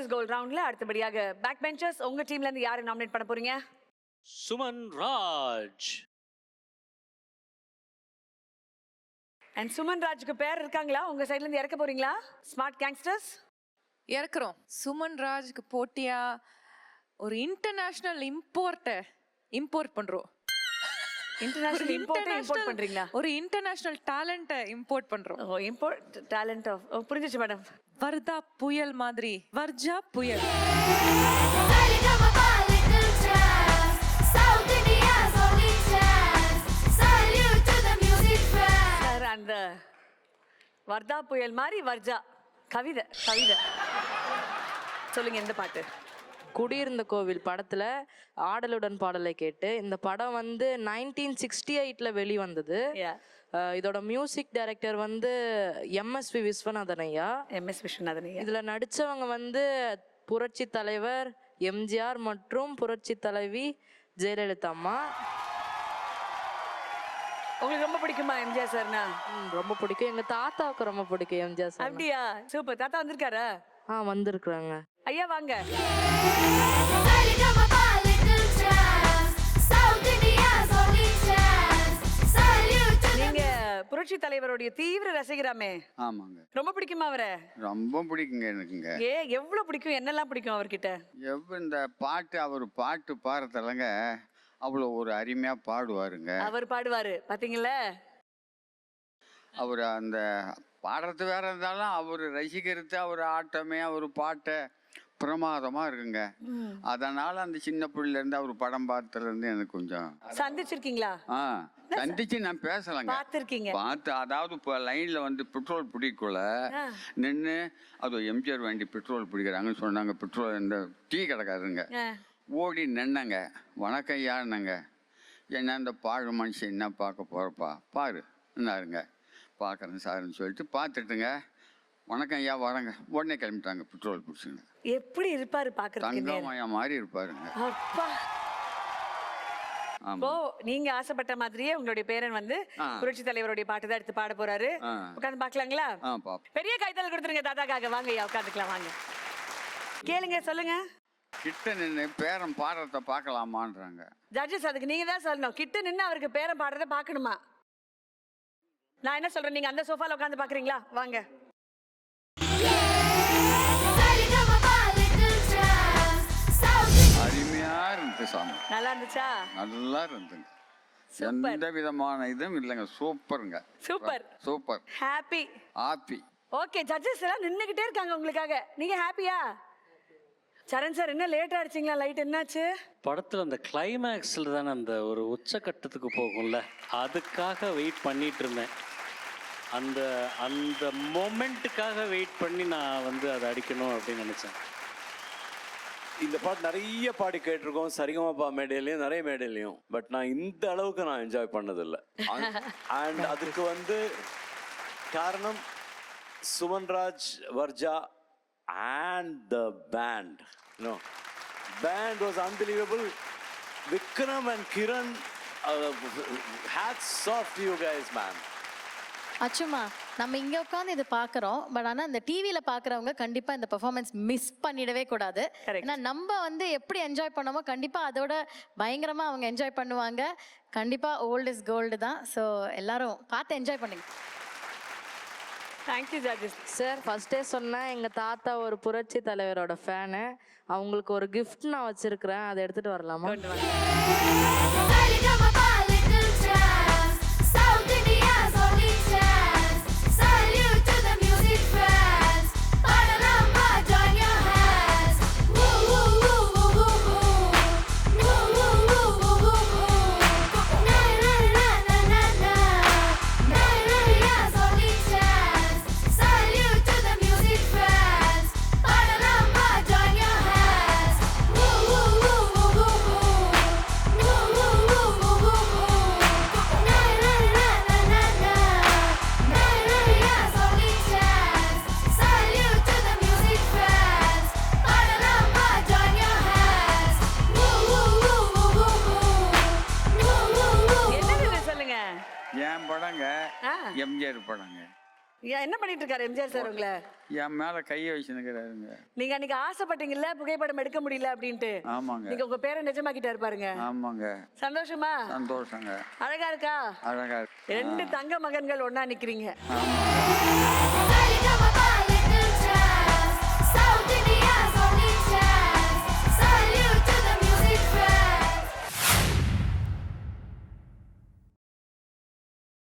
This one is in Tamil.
இஸ் கோல்ட் ரவுண்ட்ல அடுத்தபடியாக பேக் பெஞ்சர்ஸ் உங்க டீம்ல இருந்து யாரை நாமினேட் பண்ண போறீங்க? சுமன் ராஜ். அண்ட் சுமன் ராஜுக்கு பேர் இருக்காங்களா? உங்க சைடுல இருந்து இறக்க போறீங்களா? ஸ்மார்ட் கேங்ஸ்டர்ஸ் இறக்குறோம். சுமன் ராஜுக்கு போட்டியா ஒரு இன்டர்நேஷனல் இம்போர்ட் பண்றோம். இன்டர்நேஷனல் இம்போர்ட் பண்றீங்களா? ஒரு இன்டர்நேஷனல் டேலண்ட்டை இம்போர்ட் பண்றோம். ஓ இம்போர்ட் டேலண்ட் ஆஃப் புரிஞ்சிச்சு மேடம். வர்தா புயல் மாதிரி வர்ஜா புயல். அந்த வர்தா புயல் மாதிரி வர்ஜா கவிதை சொல்லுங்க. எந்த பாட்டு? குடியிருந்த கோவில் படத்துல ஆடலுடன் பாடலை கேட்டு. இந்த படம் வந்து 1968ல வெளிவந்தது. இதோட மியூசிக் டைரக்டர் வந்து எம்எஸ்வி விஸ்வநாதன் ஐயா. இதுல நடிச்சவங்க வந்து புரட்சி தலைவர் எம்ஜிஆர் மற்றும் புரட்சி தலைவி ஜெயலலிதா அம்மா. உங்களுக்கு ரொம்ப பிடிக்குமா எம்ஜிஆர் சார்னா? ரொம்ப பிடிக்கும். எங்க தாத்தாவுக்கு ரொம்ப பிடிக்கும் எம்ஜிஆர் சார். அப்படியா? சூப்பர். தாத்தா வந்திருக்காரா? வந்திருக்காங்க. ஐயா வாங்க. நீங்க புரட்சி தலைவருடைய தீவிர ரசிகராமே? ஆமாங்க. ரொம்ப பிடிக்குமா அவரை? ரொம்ப பிடிக்குங்க எனக்குங்க. எவ்வளவு பிடிக்கும்? என்னெல்லாம் பிடிக்கும் அவர்கிட்ட? இந்த பாட்டு அவர் பாட்டு பாடுறதுலங்க அவ்வளோ ஒரு அருமையா பாடுவாருங்க. அவர் பாடுவாரு பாத்தீங்களா? அவர் அந்த பாடுறது வேற இருந்தாலும் அவர் ரசிக்கிறது அவர் ஆட்டமே அவர் பாட்டை பிரமாதமா இருக்குங்க. அதனால அந்த சின்ன பிள்ளைல இருந்து அவர் படம் பார்த்ததுல இருந்து எனக்கு கொஞ்சம் சந்திச்சிருக்கீங்களா? சந்திச்சு நான் பேசலாங்க. பார்த்து அதாவது இப்போ லைன்ல வந்து பெட்ரோல் பிடிக்கல நின்று அது எம்ஜிஆர் வண்டி பெட்ரோல் பிடிக்கிறாங்கன்னு சொன்னாங்க. பெட்ரோல் இந்த டீ கடைக்காருங்க ஓடி நின்னங்க. வணக்கம் யாருன்னாங்க. என்ன இந்த பாழ் மனுஷன் என்ன பார்க்க போறப்பா பாரு என்னாருங்க. பார்க்குறேன் சார்ன்னு சொல்லிட்டு பார்த்துட்டுங்க. வணக்கம் ஐயா வரங்க. உடனே கிளம்பிட்டாங்க பெட்ரோல் பிடிச்சுங்க. எப்படி இருப்பாரு பாக்குறதுக்கு? தங்கமயா மாதிரி இருப்பாருங்க. அப்பா. அப்போ நீங்க ஆசைப்பட்ட மாதிரியே உங்களுடைய பேரன் வந்து புரட்சி தலைவருடைய பாட்டு தான் எடுத்து பாட போறாரு. உட்காந்து பாக்கலாங்களா? பெரிய கைத்தல் கொடுத்துருங்க தாத்தாக்காக. வாங்க ஐயா உட்காந்துக்கலாம் வாங்க. கேளுங்க சொல்லுங்க. கிட்ட நின்று பேரன் பாடுறத பார்க்கலாமான்றாங்க. ஜட்ஜஸ் அதுக்கு நீங்க தான் சொல்லணும். கிட்ட நின்று அவருக்கு பேரன் பாடுறத பார்க்கணுமா? நான் என்ன சொல்றேன், நீங்க அந்த சோஃபால உட்காந்து பாக்குறீங்களா? வாங்க. அருமையா இருந்துச்சு சாமி. நல்லா இருந்துச்சா? நல்லா இருந்துங்க. எந்த விதமான இதுவும் இல்லைங்க. சூப்பருங்க. சூப்பர். ஹாப்பி. ஓகே ஜட்ஜஸ் எல்லாம் நின்னுகிட்டே இருக்காங்க உங்களுக்காக. நீங்க ஹாப்பியா? சரண் சார் என்ன லேட் ஆயிடுச்சிங்களா? லைட் என்னாச்சு? படத்துல அந்த கிளைமேக்ஸ்ல தானே அந்த ஒரு உச்சக்கட்டத்துக்கு போகும்ல, அதுக்காக வெயிட் பண்ணிட்டு இருந்தேன். அந்த அந்த மொமெண்ட்டுக்காக வெயிட் பண்ணி நான் வந்து அதை அடிக்கணும் அப்படின்னு நினைச்சேன். இந்த பாட்டு நிறைய பாடி கேட்டிருக்கோம் சரிகமபா மேடையிலையும் நிறைய மேடையிலையும். பட் நான் இந்த அளவுக்கு நான் என்ஜாய் பண்ணதில்லை. அண்ட் அதுக்கு வந்து காரணம் Sumanraj, வர்ஜா and the band. Band was unbelievable. Vikram and Kiran, hats off to you guys, man. அச்சுமா நம்ம இங்கே உட்காந்து இது பார்க்குறோம். பட் ஆனால் இந்த டிவியில் பார்க்குறவங்க கண்டிப்பாக இந்த பெர்ஃபார்மன்ஸ் மிஸ் பண்ணிடவே கூடாது. ஏன்னா நம்ம வந்து எப்படி என்ஜாய் பண்ணோமோ கண்டிப்பாக அதோட பயங்கரமாக அவங்க என்ஜாய் பண்ணுவாங்க. கண்டிப்பாக ஓல்ட் இஸ் கோல்டு தான். ஸோ எல்லாரும் பார்த்து என்ஜாய் பண்ணுங்க. Thank you judges. சார் ஃபர்ஸ்டே சொன்னேன் எங்கள் தாத்தா ஒரு புரட்சி தலைவரோட ஃபேனு. அவங்களுக்கு ஒரு கிஃப்ட் நான் வச்சுருக்கிறேன், அதை எடுத்துகிட்டு வரலாமா? என் படங்க எம்ஜிஆர் படங்க. ஏன் என்ன பண்ணிட்டு இருக்காரு எம்ஜிஆர் சார் உங்களை? என் மேல கையை வச்சுருக்கிறாருங்க. நீங்க அன்னைக்கு ஆசைப்பட்டீங்கல்ல புகைப்படம் எடுக்க முடியல அப்படின்ட்டு. ஆமாங்க. நீங்க உங்க பேரை நிஜமாக்கிட்டாரு பாருங்க. ஆமாங்க. சந்தோஷமா? சந்தோஷங்க. அழகா இருக்கா? அழகா இருக்கு. 2 தங்க மகன்கள் ஒண்ணா நிக்கிறீங்க. ஆமா.